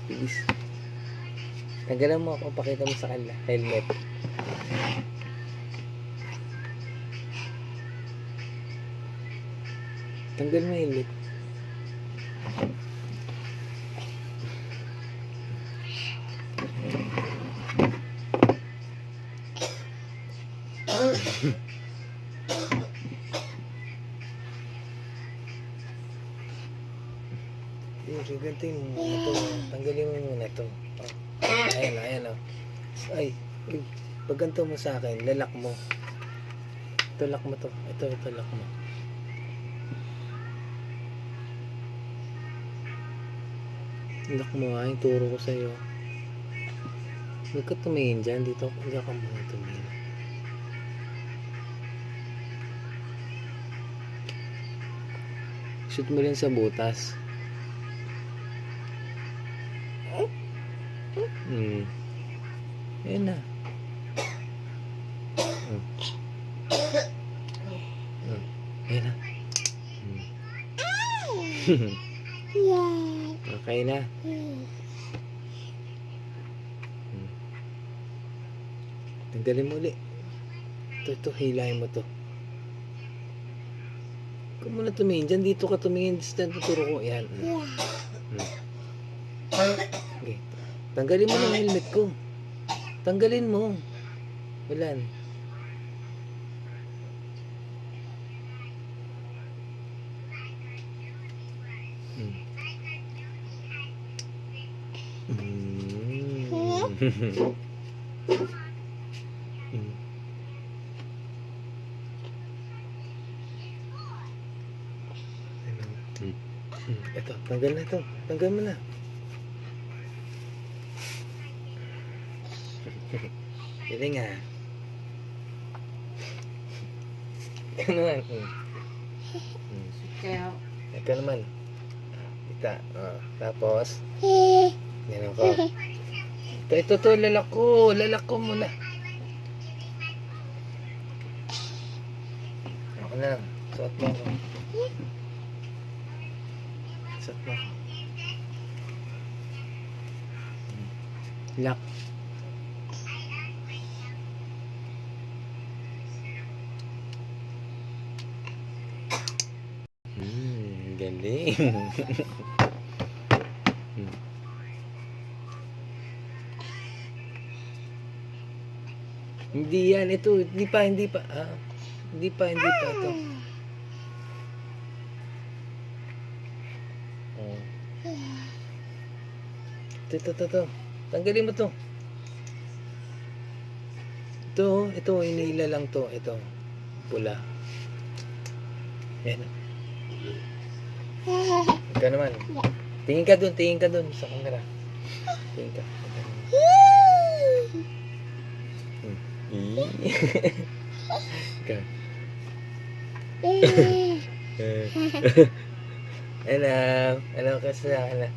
Bilis. Tanggalan mo ako, pakita mo sa kanila. Helmet. Tanggal mo helmet. Gantin mo ito. Tanggalin mo muna ito. Oh. Ayan o. Ay, pag ganito mo sa akin, lalak mo. Ito lock mo to. Ito lock mo. Lock mo ha, yung turo ko sa'yo. Huwag ka tumingin dyan. Dito ka muna tumingin. Shoot mo rin sa butas. Ayan na. Ayan na. Okay na. Tanggalin mo ulit. Ito, hilahin mo to. Huwag mo na tumingin dyan. Dito ka tumingin. Dito tuturo ko. Yan. Okay. Tanggalin mo ng helmet ko. Tanggalin mo. Walan. Ito, tanggal na ito. Tanggal mo na. Hindi nga. Ano naman? Kaya, ito naman. Kita. Tapos, ganun ko. Ito, lalak ko. Lalak ko muna. Ako na. Suot mo ako. Suot mo ako. Lock. Galing. Hindi yan. Ito. Hindi pa. Hindi pa ito. Ito. Tanggalin mo to. Ito. Hinila lang to. Ito. Pula. Yan. Ikaw naman. Tingin ka dun sa camera. Tingin ka. Ikaw. Hello kasi hello.